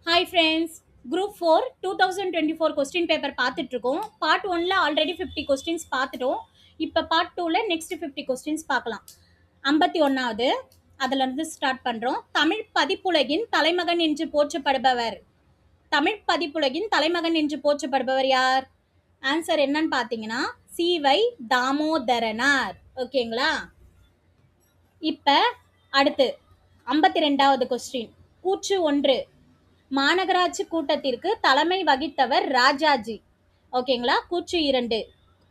Hi friends, group 4 2024 question paper பார்த்துட்டு இருக்கோம். Part 1ல already 50 questions பார்த்துட்டோம். இப்போ பார்ட் 2ல நெக்ஸ்ட் 50 கொஸ்டின்ஸ் பார்க்கலாம். 51வது அதிலிருந்து ஸ்டார்ட் பண்ணுறோம். தமிழ் பதிப்புலகின் தலைமகன் என்று போற்றப்படுபவர். தமிழ் பதிப்புலகின் தலைமகன் என்று போற்றப்படுபவர் யார்? ஆன்சர் என்னன்னு பார்த்தீங்கன்னா சி.வை. தாமோதரனார். ஓகேங்களா? இப்போ அடுத்து 52வது கொஸ்டின். கூற்று 1. மாநகராட்சி கூட்டத்திற்கு தலைமை வகித்தவர் ராஜாஜி. ஓகேங்களா? கூற்று 2.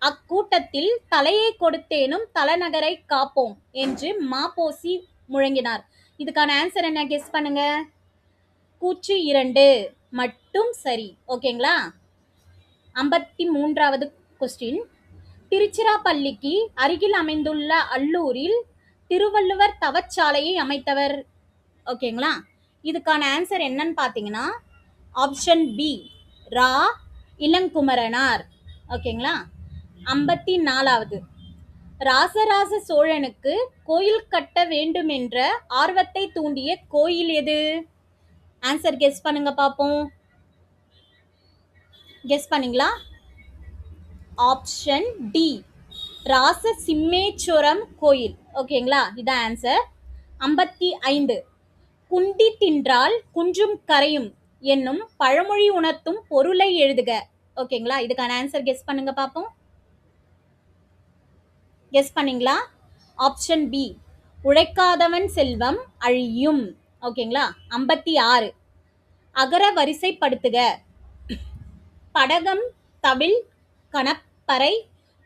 அக்கூட்டத்தில் தலையை கொடுத்தேனும் தலைநகரை காப்போம் என்று மாப்போசி முழங்கினார். இதுக்கான ஆன்சர் என்ன? கெஸ் பண்ணுங்க. கூற்று 2 மட்டும் சரி. ஓகேங்களா? 53வது கொஸ்டின். திருச்சிராப்பள்ளிக்கு அருகில் அமைந்துள்ள அல்லூரில் திருவள்ளுவர் தவச்சாலையை அமைத்தவர். ஓகேங்களா? இதுக்கான ஆன்சர் என்னன்னு பார்த்தீங்கன்னா ஆப்ஷன் பி, ரா இளங்குமரனார். ஓகேங்களா? 54வது. ராசராச சோழனுக்கு கோயில் கட்ட வேண்டும் என்ற ஆர்வத்தை தூண்டிய கோயில் எது? ஆன்சர் கெஸ் பண்ணுங்க பார்ப்போம். கெஸ் பண்ணீங்களா? ஆப்ஷன் டி, ராச சிம்மேஸ்வரம் கோயில். ஓகேங்களா? இதான் ஆன்சர். 55. குண்டி தின்றால் குன்றும் கரையும் என்னும் பழமொழி உணர்த்தும் பொருளை எழுதுக. ஓகேங்களா? இதுக்கான ஆன்சர் கெஸ் பண்ணுங்க பார்ப்போம். கெஸ் பண்ணீங்களா? ஆப்ஷன் பி, உழைக்காதவன் செல்வம் அழியும். ஓகேங்களா? 56. அகர வரிசைப்படுத்துக. படகம், தவில், கணப்பறை,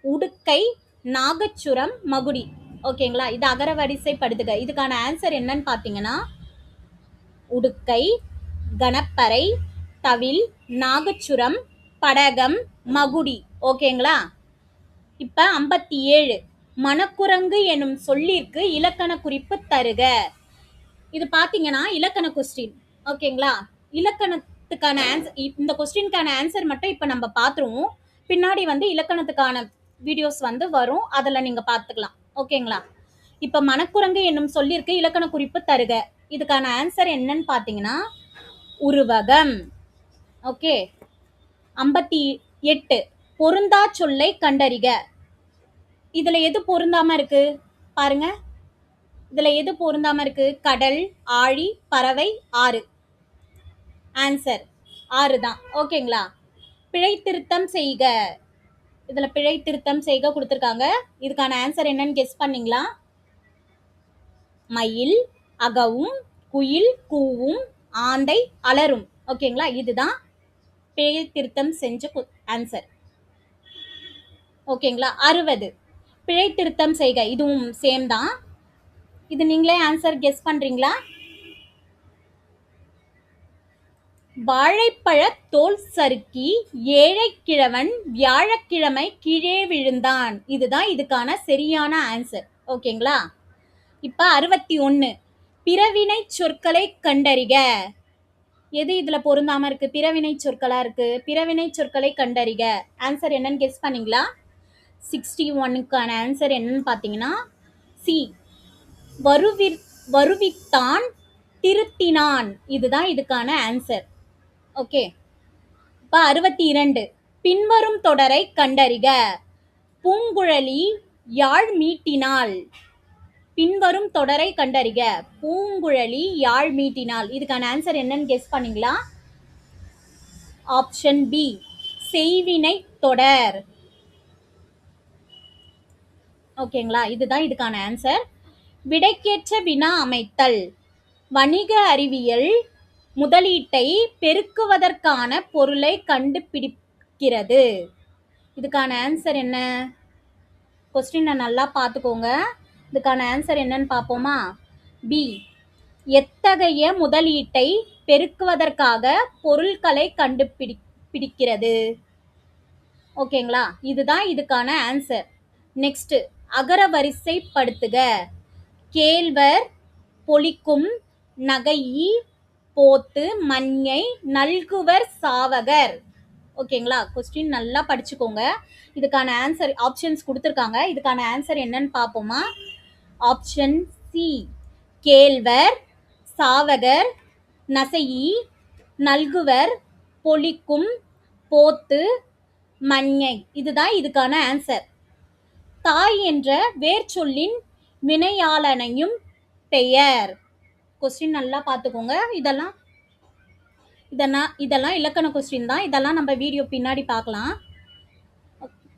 உடுக்கை, நாகச்சுரம், மகுடி. ஓகேங்களா? இது அகர வரிசைப்படுத்துக. இதுக்கான ஆன்சர் என்னன்னு பார்த்தீங்கன்னா உடுக்கை, கணப்பறை, தவில், நாகச்சுரம், படகம், மகுடி. ஓகேங்களா? இப்போ 57. மணக்குரங்கு எனும் சொல்லிற்கு இலக்கண குறிப்பு தருக. இது பார்த்தீங்கன்னா இலக்கண கொஸ்டின். ஓகேங்களா? இலக்கணத்துக்கான ஆன்சர், இந்த கொஸ்டினுக்கான ஆன்சர் மட்டும் இப்போ நம்ம பார்த்துருவோம். பின்னாடி இலக்கணத்துக்கான வீடியோஸ் வரும், அதில் நீங்கள் பார்த்துக்கலாம். ஓகேங்களா? இப்போ மணக்குரங்கு என்னும் சொல்லிற்கு இலக்கண குறிப்பு தருக. இதுக்கான ஆன்சர் என்னன்னு பார்த்தீங்கன்னா உருவகம். ஓகே. 58. பொருந்தா சொல்லை கண்டறிக. இதுல எது பொருந்தாம இருக்கு பாருங்க. இதுல எது பொருந்தாம இருக்கு? கடல், ஆழி, பறவை, ஆறு. ஆன்சர் ஆறு தான். ஓகேங்களா? பிழை திருத்தம் செய்க. இதுல பிழை திருத்தம் செய்க கொடுத்துருக்காங்க. இதுக்கான ஆன்சர் என்னன்னு கெஸ் பண்ணீங்களா? மயில் அகவும், குயில் கூவும், ஆந்தை அலரும். ஓகேங்களா? இதுதான் பிழை திருத்தம் செஞ்ச ஆன்சர். ஓகேங்களா? 60. பிழை திருத்தம் செய்க. இதுவும் சேம் தான். இது நீங்களே ஆன்சர் கெஸ் பண்றீங்களா? வாழைப்பழ தோல் சறுக்கி ஏழை கிழவன் வியாழக்கிழமை கீழே விழுந்தான். இதுதான் இதுக்கான சரியான ஆன்சர். ஓகேங்களா? இப்ப 61. பிறவினை சொற்களை கண்டறிக. எது இதுல பொருந்தாம இருக்கு? பிறவினை சொற்களா இருக்கு. பிறவினை சொற்களை கண்டறிக. ஆன்சர் என்னன்னு கெஸ் பண்ணீங்களா? 61க்கான ஆன்சர் என்னன்னு பார்த்தீங்கன்னா சி, வருவித்தான் திருத்தினான். இதுதான் இதுக்கான ஆன்சர். ஓகே. இப்போ 62. பின்வரும் தொடரை கண்டறிக. பூங்குழலி யாழ் மீட்டினாள். பின்வரும் தொடரை கண்டறிக. பூங்குழலி யாழ் மீட்டினாள். இதுக்கான ஆன்சர் என்னன்னு கெஸ் பண்ணீங்களா? ஆப்ஷன் பி, செய்வினை தொடர். ஓகேங்களா? இதுதான் இதுக்கான ஆன்சர். விடைக்கேற்ற வினா அமைத்தல். வணிக அறிவியல் முதலீட்டை பெருக்குவதற்கான பொருளை கண்டுபிடிக்கிறது. இதுக்கான ஆன்சர் என்ன? கொஸ்டினை நல்லா பார்த்துக்கோங்க. இதுக்கான ஆன்சர் என்னன்னு பார்ப்போமா? பி, எத்தகைய முதலீட்டை பெருக்குவதற்காக பொருட்களை கண்டுபிடிக்கிறது. ஓகேங்களா? இதுதான் இதுக்கான ஆன்சர். நெக்ஸ்ட், அகர வரிசைப்படுத்துக. கேழ்வர், பொலிக்கும், நகையி, போத்து, மஞ்ஞை, நல்குவர், சாவகர். ஓகேங்களா? கொஸ்டின் நல்லா படிச்சுக்கோங்க. இதுக்கான ஆன்சர் ஆப்ஷன்ஸ் கொடுத்துருக்காங்க. இதுக்கான ஆன்சர் என்னன்னு பார்ப்போமா? ஆப்ஷன் சி, கேழ்வர், சாவகர், நசையி, நல்குவர், பொலிக்கும், போத்து, மஞ்ஞை. இதுதான் இதுக்கான ஆன்சர். தாய் என்ற வேர்ச்சொல்லின் வினையாளனையும் பெயர். கொஸ்டின் நல்லா பார்த்துக்கோங்க. இதெல்லாம் இலக்கண கொஸ்டின் தான். இதெல்லாம் நம்ம வீடியோ பின்னாடி பார்க்கலாம்.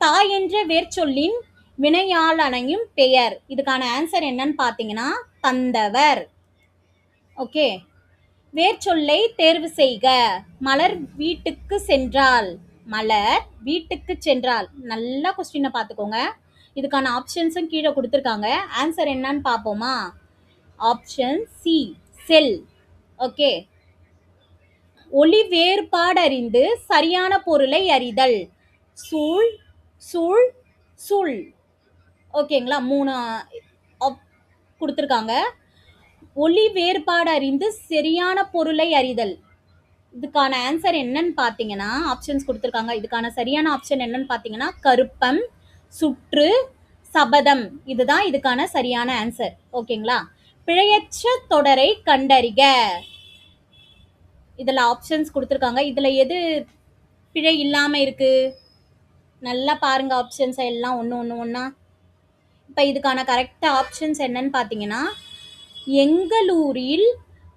தாய் என்ற வேர்ச்சொல்லின் வினையாளனையும் பெயர். இதுக்கான ஆன்சர் என்னன்னு பார்த்தீங்கன்னா தந்தவர். ஓகே. வேர்ச்சொல்லை தேர்வு செய்க. மலர் வீட்டுக்கு சென்றாள். மலர் வீட்டுக்கு சென்றாள். நல்லா கொஸ்டினை பார்த்துக்கோங்க. இதுக்கான ஆப்ஷன்ஸும் கீழே கொடுத்துருக்காங்க. ஆன்சர் என்னன்னு பார்ப்போமா? ஆப்ஷன் சி, செல். ஓகே. ஒளி வேறுபாடறிந்து சரியான பொருளை அறிதல். சூழ், சூழ், சூழ். ஓகேங்களா? 3 கொடுத்துருக்காங்க. ஒளி வேறுபாடு அறிந்து சரியான பொருளை அறிதல். இதுக்கான ஆன்சர் என்னன்னு பார்த்தீங்கன்னா ஆப்ஷன்ஸ் கொடுத்துருக்காங்க. இதுக்கான சரியான ஆப்ஷன் என்னன்னு பார்த்தீங்கன்னா கருப்பம், சுற்று, சபதம். இதுதான் இதுக்கான சரியான ஆன்சர். ஓகேங்களா? பிழையற்ற தொடரை கண்டறிக. இதில் ஆப்ஷன்ஸ் கொடுத்துருக்காங்க. இதில் எது பிழை இல்லாமல் இருக்கு? நல்லா பாருங்க ஆப்ஷன்ஸை எல்லாம் ஒன்றா. இப்போ இதுக்கான கரெக்ட் ஆப்ஷன்ஸ் என்னன்னு பார்த்தீங்கன்னா எங்களூரில்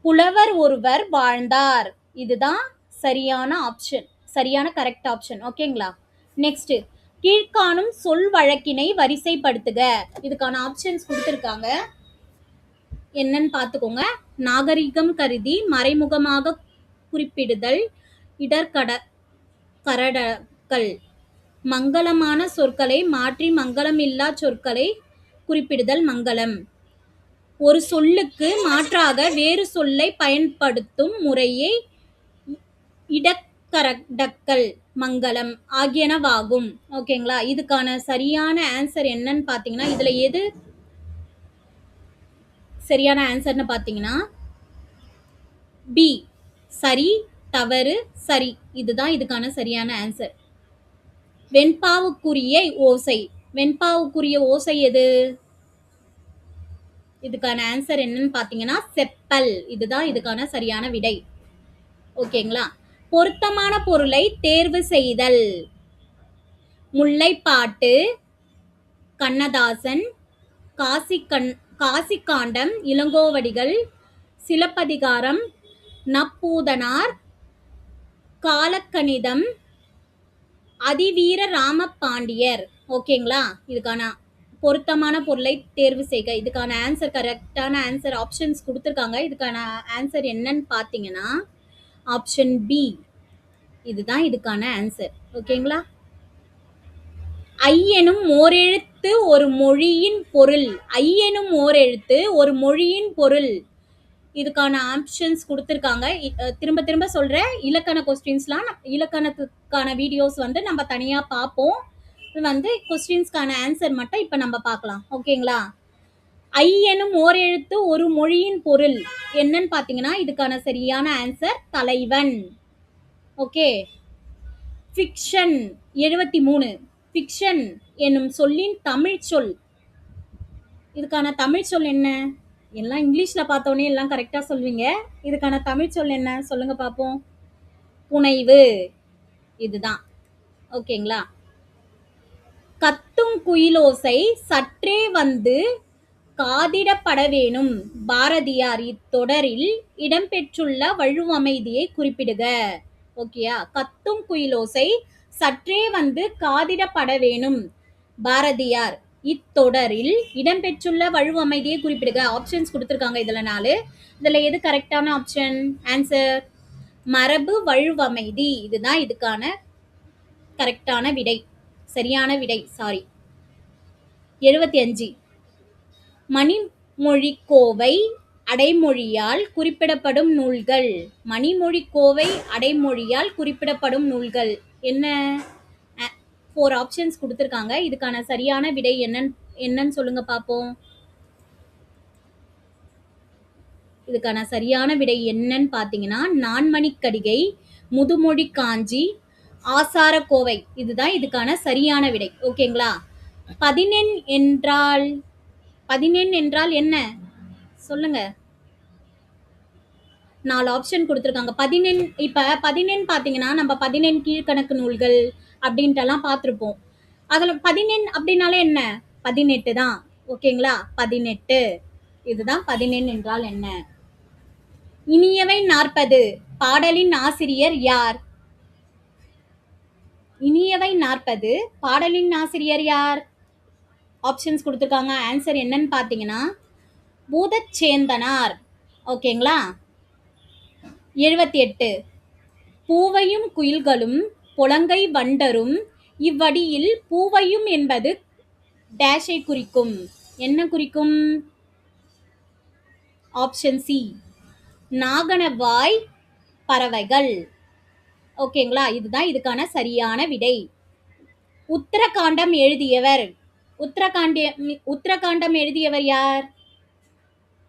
புலவர் ஒருவர் வாழ்ந்தார். இதுதான் சரியான ஆப்ஷன், சரியான கரெக்ட் ஆப்ஷன். ஓகேங்களா? நெக்ஸ்ட், கீழ்காணும் சொல் வழக்கினை வரிசைப்படுத்துக. இதுக்கான ஆப்ஷன்ஸ் கொடுத்துருக்காங்க. என்னன்னு பார்த்துக்கோங்க. நாகரிகம் கருதி மறைமுகமாக குறிப்பிடுதல், கரடக்கள். மங்களமான சொற்களை மாற்றி மங்களமில்லா சொற்களை குறிப்பிடுதல் மங்களம். ஒரு சொல்லுக்கு மாற்றாக வேறு சொல்லை பயன்படுத்தும் முறையை இடக்கரடக்கள் மங்களம் ஆகியனவாகும். ஓகேங்களா? இதுக்கான சரியான ஆன்சர் என்னன்னு பார்த்தீங்கன்னா இதுல எது சரியான ஆன்சர்னு பார்த்தீங்கன்னா பி, சரி, தவறு, சரி. இதுதான் இதுக்கான சரியான ஆன்சர். வெண்பாவுக்குரிய ஓசை. வெண்பாவுக்குரிய ஓசை எது? இதுக்கான ஆன்சர் என்னன்னு பார்த்தீங்கன்னா செப்பல். இதுதான் இதுக்கான சரியான விடை. ஓகேங்களா? பொருத்தமான பொருளை தேர்வு செய்தல். முல்லைப்பாட்டு, கண்ணதாசன், காசிக்காண்டம், இளங்கோவடிகள், சிலப்பதிகாரம், நப்பூதனார், காலக்கணிதம், அதிவீர ராமபாண்டியர். ஓகேங்களா? இதுக்கான பொருத்தமான பொருளை தேர்வு செய்க. இதுக்கான ஆன்சர் கரெக்டான ஆன்சர் ஆப்ஷன்ஸ் கொடுத்துருக்காங்க. இதுக்கான ஆன்சர் என்னன்னு பார்த்தீங்கன்னா ஆப்ஷன் பி. இதுதான் இதுக்கான ஆன்சர். ஓகேங்களா? ஐ எனும் ஓரெழுத்து ஒரு மொழியின் பொருள். ஐ எனும் ஓரெழுத்து ஒரு மொழியின் பொருள். இதுக்கான ஆப்ஷன்ஸ் கொடுத்துருக்காங்க. திரும்ப திரும்ப சொல்கிறேன். இலக்கண கொஸ்டின்ஸ்லாம் இலக்கணத்துக்கான வீடியோஸ் வந்து நம்ம தனியாக பார்ப்போம். வந்து கொஸ்டின்ஸ்க்கான ஆன்சர் மட்டும் இப்போ நம்ம பார்க்கலாம். ஓகேங்களா? ஐ எனும் ஓரெழுத்து ஒரு மொழியின் பொருள் என்னன்னு பார்த்தீங்கன்னா இதுக்கான சரியான ஆன்சர் தலைவன். ஓகே. ஃபிக்ஷன் 73. ஃபிக்ஷன் என்னும் சொல்லின் தமிழ் சொல். இதுக்கான தமிழ் சொல் என்ன? எல்லாம் இங்கிலீஷில் பார்த்தோன்னே எல்லாம் கரெக்டாக சொல்வீங்க. இதுக்கான தமிழ் சொல் என்ன சொல்லுங்க பார்ப்போம். புனைவு. இதுதான். ஓகேங்களா? கத்தும் குயிலோசை சற்றே வந்து காதிடப்பட வேணும். பாரதியார் இத்தொடரில் இடம்பெற்றுள்ள வழுவமைதியை குறிப்பிடுக. ஓகேயா? கத்தும் குயிலோசை சற்றே வந்து காதிடப்பட வேணும். பாரதியார் இத்தொடரில் இடம்பெற்றுள்ள வழுவமைதியை குறிப்பிடுக. ஆப்ஷன்ஸ் கொடுத்துருக்காங்க. இதுல 4. இதுல எது கரெக்டான ஆப்ஷன்? ஆன்சர் மரபு வழுவமைதி. இதுதான் இதுக்கான கரெக்டான விடை, சரியான விடை. சாரி. 75. மணிமொழிக்கோவை அடைமொழியால் குறிப்பிடப்படும் நூல்கள். மணிமொழிக்கோவை அடைமொழியால் குறிப்பிடப்படும் நூல்கள் என்ன? 4 ஆப்ஷன்ஸ் கொடுத்துருக்காங்க. இதுக்கான சரியான விடை என்னன்னு சொல்லுங்க பார்ப்போம். இதுக்கான சரியான விடை என்னன்னு பார்த்தீங்கன்னா நான்மணிக்கடிகை, முதுமொழி காஞ்சி, ஆசாரக்கோவை. இதுதான் இதுக்கான சரியான விடை. ஓகேங்களா? 11 என்றால் என்ன சொல்லுங்க. 4 ஆப்ஷன் குடுத்துருக்காங்க. 14 இப்ப 14 பார்த்தீங்கன்னா, நம்ம 14 கீழ்க்கணக்கு நூல்கள் அப்படின்ட்டெல்லாம் பார்த்துருப்போம். அதுல 14 அப்படின்னாலே என்ன? 18 தான். ஓகேங்களா? 18. இதுதான் 14 என்றால் என்ன? இனியவை 40 பாடலின் ஆசிரியர் யார்? இனியவை 40 பாடலின் ஆசிரியர் யார்? ஆப்ஷன்ஸ் குடுத்துருக்காங்க. ஆன்சர் என்னன்னு பார்த்தீங்கன்னா, பூதச்சேந்தனார். ஓகேங்களா? 78 பூவையும் குயில்களும் புலங்கை வண்டரும் இவ்வடியில் பூவையும் என்பது டேஷை குறிக்கும். என்ன குறிக்கும்? ஆப்ஷன் சி நாகனவாய் பறவைகள். ஓகேங்களா? இதுதான் இதுக்கான சரியான விடை. உத்தரகாண்டம் எழுதியவர் உத்தரகாண்டம் எழுதியவர் யார்?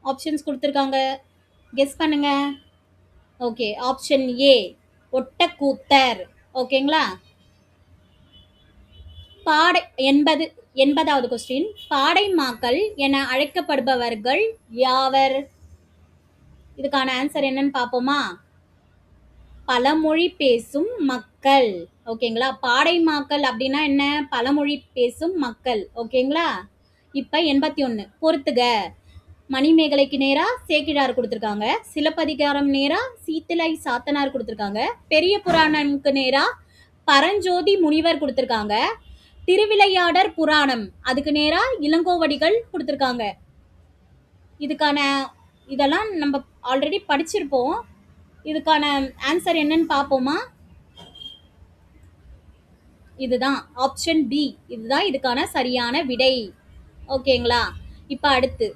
ஆப்ஷன்ஸ் கொடுத்துருக்காங்க. கெஸ் பண்ணுங்க. Okay, option A Ottakoothar. ஓகேங்களா? பாடை 80வது கொஸ்டின். பாடை மாக்கள் என அழைக்கப்படுபவர்கள் யாவர்? இதுக்கான ஆன்சர் என்னன்னு பார்ப்போமா? பழமொழி பேசும் மக்கள். ஓகேங்களா? பாடை மாக்கள் அப்படின்னா என்ன? பழமொழி பேசும் மக்கள். ஓகேங்களா? இப்ப 81 பொறுத்துக. மணிமேகலைக்கு நேரா சேக்கிழார் கொடுத்துருக்காங்க. சிலப்பதிகாரம் நேரா சீத்தலை சாத்தனார் கொடுத்துருக்காங்க. பெரிய புராணம்க்கு நேரா பரஞ்சோதி முனிவர் கொடுத்துருக்காங்க. திருவிளையாடற் புராணம் அதுக்கு நேரா இளங்கோவடிகள் கொடுத்துருக்காங்க. இதுக்கான இதெல்லாம் நம்ம ஆல்ரெடி படிச்சிருப்போம். இதுக்கான ஆன்சர் என்னன்னு பார்ப்போமா? இதுதான் ஆப்ஷன் பி. இதுதான் இதுக்கான சரியான விடை. ஓகேங்களா? இப்ப அடுத்து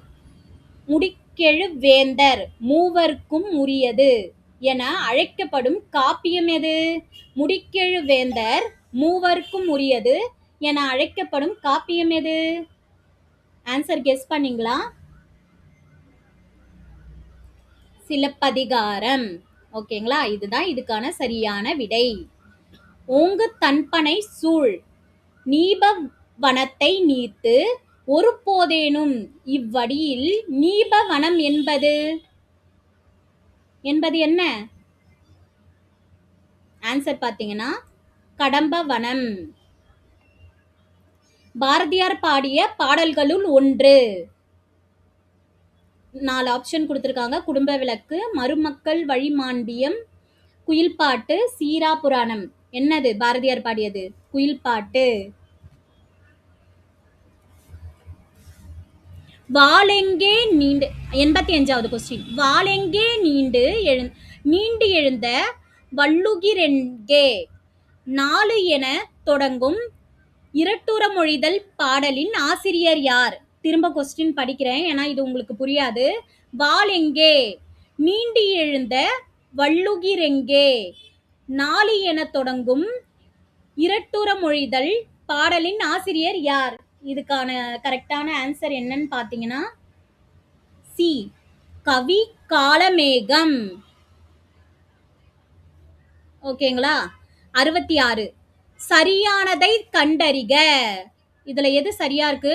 முடிக்கெழு வேந்தர் மூவர்க்கும் உரியது என அழைக்கப்படும் காப்பியம் எது? முடிக்கெழு வேந்தர் மூவர்க்கும் உரியது என அழைக்கப்படும் காப்பியம் எது? ஆன்சர் கெஸ் பண்ணீங்களா? சிலப்பதிகாரம். ஓகேங்களா? இதுதான் இதுக்கான சரியான விடை. ஓங்கு தன்பனை சூழ் நீப வனத்தை நீத்து ஒரு போதேனும் இவ்வடியில் நீப வனம் என்பது என்ன? ஆன்சர் பார்த்தீங்கன்னா கடம்ப வனம். பாரதியார் பாடிய பாடல்களுள் ஒன்று. 4 ஆப்ஷன் கொடுத்துருக்காங்க. குடும்ப விளக்கு, மருமக்கள் வழிமாண்டியம், குயில் பாட்டு, சீரா புராணம். என்னது பாரதியார் பாடியது? குயில் பாட்டு. வாளெங்கே நீண்டு 85வது கொஸ்டின். வாளெங்கே நீண்டு எழுந்த வள்ளுகிரெங்கே 4 என தொடங்கும் இரட்டுற மொழிதல் பாடலின் ஆசிரியர் யார்? திரும்ப கொஸ்டின் படிக்கிறேன், ஏன்னா இது உங்களுக்கு புரியாது. வாளெங்கே நீண்டு எழுந்த வள்ளுகிரெங்கே 4 என தொடங்கும் இரட்டுற மொழிதல் பாடலின் ஆசிரியர் யார்? இதுக்கான கரெக்டான ஆன்சர் என்னன்னு பார்த்தீங்கன்னா சி கவி காலமேகம். ஓகேங்களா? 66 சரியானதை கண்டறிக. இதுல எது சரியா இருக்கு?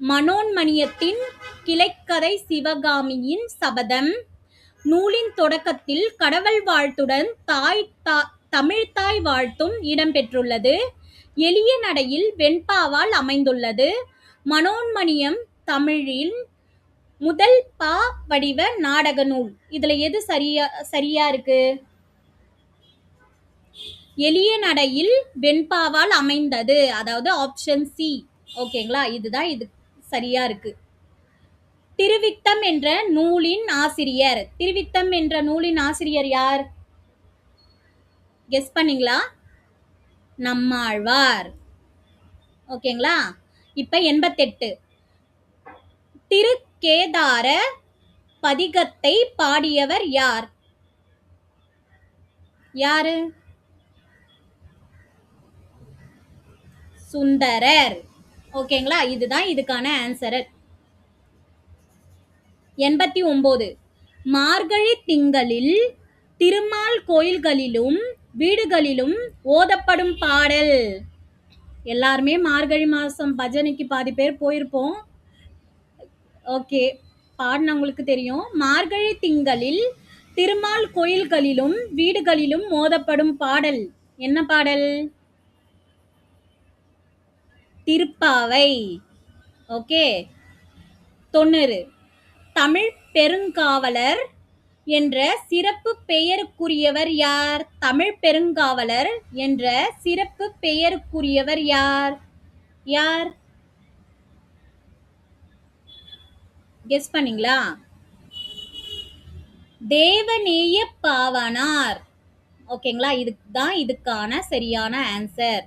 மனோன்மணியத்தின் கிளைக்கதை சிவகாமியின் சபதம் நூலின் தொடக்கத்தில் கடவுள் வாழ்த்துடன் தமிழ்தாய் வாழ்த்தும் இடம்பெற்றுள்ளது. எளிய நடையில் வெண்பாவால் அமைந்துள்ளது. மனோன்மணியம் தமிழின் முதல் பா வடிவ நாடக நூல். இதுல எது சரியா இருக்கு? எளிய நடையில் வெண்பாவால் அமைந்தது, அதாவது ஆப்ஷன் சி. ஓகேங்களா? இதுதான் இது சரியா இருக்கு. திருவித்தம் என்ற நூலின் ஆசிரியர் யார்? கெஸ் பண்ணீங்களா? நம்மாழ்வார். ஓகேங்களா? இப்ப 88 திருக்கேதார பதிகத்தை பாடியவர் யார்? யாரு? சுந்தரர். ஓகேங்களா? இதுதான் இதுக்கான ஆன்சர். 89 மார்கழி திங்களில் திருமால் கோயில்களிலும் வீடுகளிலும் ஓதப்படும் பாடல். எல்லாருமே மார்கழி மாசம் பஜனைக்கு பாதி பேர் போயிருப்போம். ஓகே, பாடினவங்களுக்கு தெரியும். மார்கழி திங்களில் திருமால் கோயில்களிலும் வீடுகளிலும் மோதப்படும் பாடல் என்ன பாடல்? திருப்பாவை. ஓகே. 90. தமிழ் பெருங்காவலர் என்ற சிறப்பு பெயருக்குரியவர் யார்? தமிழ் பெருங்காவலர் என்ற சிறப்பு பெயருக்குரியவர் யார்? யார்? கெஸ் பண்ணீங்களா? தேவநேய பாவாணர். ஓகேங்களா? இதுதான் இதுக்கான சரியான ஆன்சர்.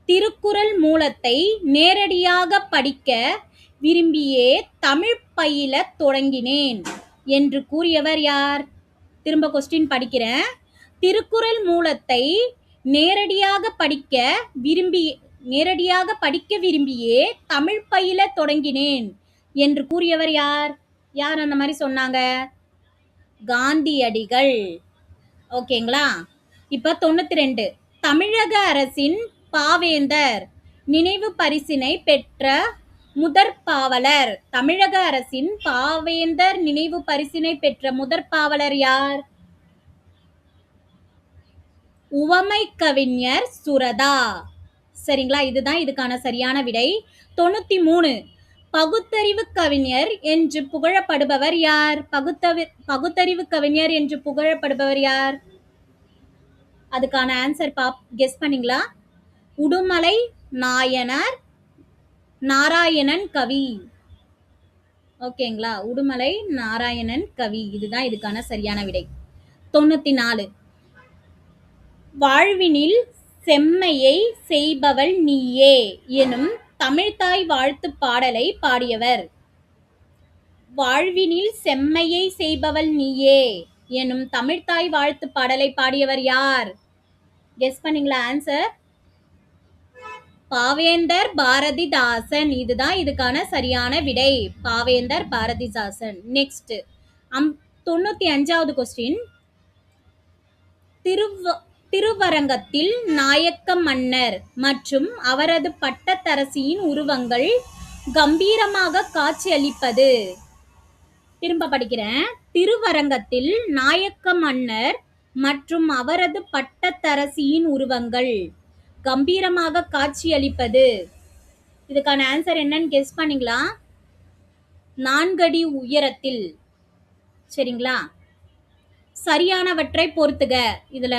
திருக்குறள் மூலத்தை நேரடியாக படிக்க விரும்பியே தமிழ் பயில தொடங்கினேன் என்று கூறியவர் யார்? திரும்ப கொஸ்டின் படிக்கிறேன். திருக்குறள் மூலத்தை நேரடியாக படிக்க விரும்பியே தமிழ் பயில தொடங்கினேன் என்று கூறியவர் யார்? யார் அந்த மாதிரி சொன்னாங்க? காந்தியடிகள். ஓகேங்களா? இப்ப 92. தமிழக அரசின் பாவேந்தர் நினைவு பரிசினை பெற்ற முதற் பாவலர். தமிழக அரசின் பாவேந்தர் நினைவு பரிசினை பெற்ற முதற் பாவலர் யார்? உவமை கவிஞர் சுரதா. சரிங்களா? இதுதான் இதுக்கான சரியான விடை. 93. பகுத்தறிவு கவிஞர் என்று புகழப்படுபவர் யார்? பகுத்தறிவு கவிஞர் என்று புகழப்படுபவர் யார்? அதுக்கான ஆன்சர் கெஸ் பண்ணீங்களா? உடுமலை நாராயணன் கவி. ஓகேங்களா? உடுமலை நாராயணன் கவி. இதுதான் இதுக்கான சரியான விடை. 94. வாழ்வினில் செம்மையை செய்பவள் நீயே எனும் தமிழ்த்தாய் வாழ்த்து பாடலை பாடியவர். வாழ்வினில் செம்மையை செய்பவள் நீயே எனும் தமிழ்த்தாய் வாழ்த்து பாடலை பாடியவர் யார்? கெஸ் பண்ணீங்களா ஆன்சர்? பாவேந்தர் பாரதிதாசன். இதுதான் இதுக்கான சரியான விடை. பாவேந்தர் பாரதிதாசன். நெக்ஸ்ட் 95வது கொஸ்டின். திருவரங்கத்தில் நாயக்க மன்னர் மற்றும் அவரது பட்டத்தரசியின் உருவங்கள் கம்பீரமாக காட்சியளிப்பது. திரும்ப படிக்கிறேன். திருவரங்கத்தில் நாயக்க மன்னர் மற்றும் அவரது பட்டத்தரசியின் உருவங்கள் கம்பீரமாக காட்சியளிப்பது. இதுக்கான ஆன்சர் என்னன்னு கெஸ் பண்ணீங்களா? 4 அடி உயரத்தில். சரிங்களா? சரியானவற்றை பொறுத்துக. இதுல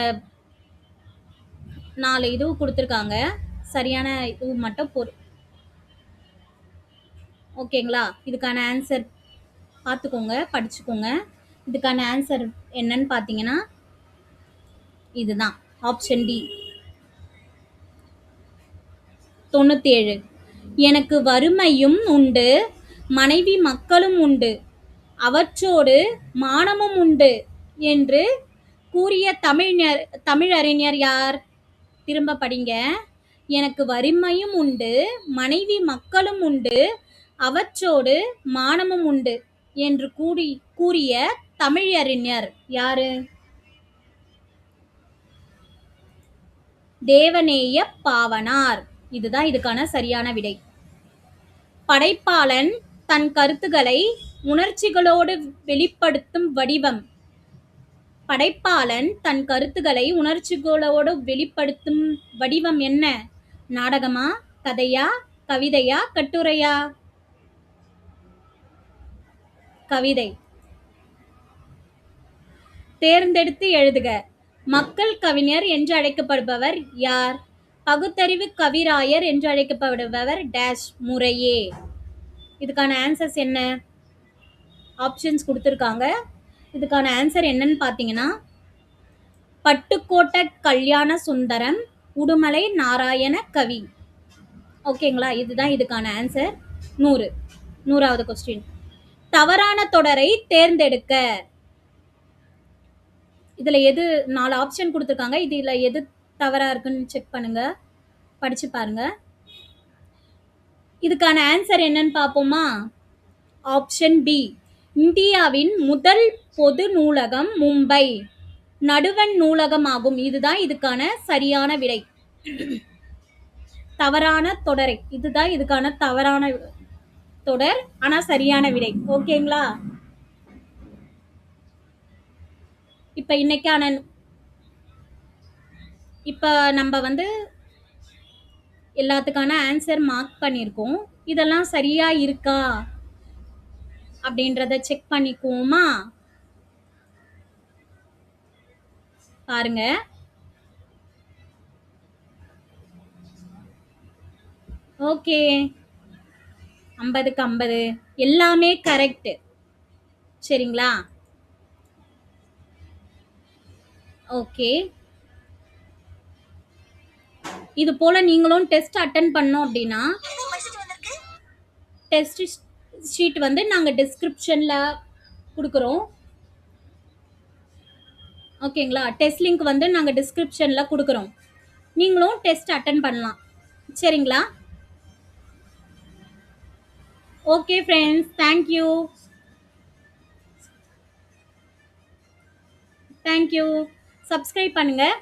4 இது கொடுத்துருக்காங்க. சரியான இது மட்டும் ஓகேங்களா? இதுக்கான ஆன்சர் பார்த்துக்கோங்க, படிச்சுக்கோங்க. இதுக்கான ஆன்சர் என்னன்னு பார்த்தீங்கன்னா இதுதான் ஆப்ஷன் டி. 97. எனக்கு வறுமையும் உண்டு, மனைவி மக்களும் உண்டு, அவற்றோடு மானமும் உண்டு என்று கூறிய தமிழறிஞர் யார்? திரும்ப படிங்க. எனக்கு வறுமையும் உண்டு, மனைவி மக்களும் உண்டு, அவற்றோடு மானமும் உண்டு என்று கூறிய தமிழறிஞர் யாரு? தேவநேய பாவாணர். இதுதான் இதுக்கான சரியான விடை. படைப்பாளன் தன் கருத்துக்களை உணர்ச்சிகளோடு வெளிப்படுத்தும் வடிவம். படைப்பாளன் தன் கருத்துக்களை உணர்ச்சிகளோடு வெளிப்படுத்தும் வடிவம் என்ன? நாடகமா, கதையா, கவிதையா, கட்டுரையா? கவிதை. தேர்ந்தெடுத்து எழுதுக. மக்கள் கவிஞர் என்று அழைக்கப்படுபவர் யார்? பகுத்தறிவு கவிராயர் என்று அழைக்கப்படுபவர் டேஷ் முறையே. இதுக்கான ஆன்சர்ஸ் என்ன? ஆப்ஷன்ஸ் கொடுத்துருக்காங்க. இதுக்கான ஆன்சர் என்னன்னு பார்த்தீங்கன்னா பட்டுக்கோட்டை கல்யாண சுந்தரம், உடுமலை நாராயண கவி. ஓகேங்களா? இதுதான் இதுக்கான ஆன்சர். 100வது கொஸ்டின். தவறான தொடரை தேர்ந்தெடுக்க. இதுல எது 4 ஆப்ஷன் கொடுத்துருக்காங்க. இதுல எது தவறா இருக்குன்னு செக் பண்ணுங்க, படிச்சு பாருங்க. இதுக்கான ஆன்சர் என்னன்னு பார்ப்போமா? Option B. இந்தியாவின் முதல் பொது நூலகம் மும்பை நடுவண் நூலகம் ஆகும். இதுதான் இதுக்கான சரியான விடை. தவறான தொடரை. இதுதான் இதுக்கான தவறான தொடர், ஆனா சரியான விடை. ஓகேங்களா? இப்போ இன்னைக்கான இப்போ நம்ம வந்து எல்லாத்துக்கான ஆன்சர் மார்க் பண்ணியிருக்கோம். இதெல்லாம் சரியா இருக்கா அப்படின்றத செக் பண்ணிக்குவோமா? பாருங்க. ஓகே. 50க்கு 50 எல்லாமே கரெக்ட். சரிங்களா? ஓகே. இது போல நீங்களும் டெஸ்ட் அட்டன் பண்ணோம் அப்படின்னா டெஸ்ட் ஷீட் வந்து நாங்கள் டிஸ்கிரிப்ஷனில் கொடுக்குறோம். ஓகேங்களா? டெஸ்ட் லிங்க் வந்து நாங்கள் டிஸ்கிரிப்ஷனில் கொடுக்குறோம். நீங்களும் டெஸ்ட் அட்டன் பண்ணலாம். சரிங்களா? Okay friends, thank you. Thank you. Subscribe பண்ணுங்கள்.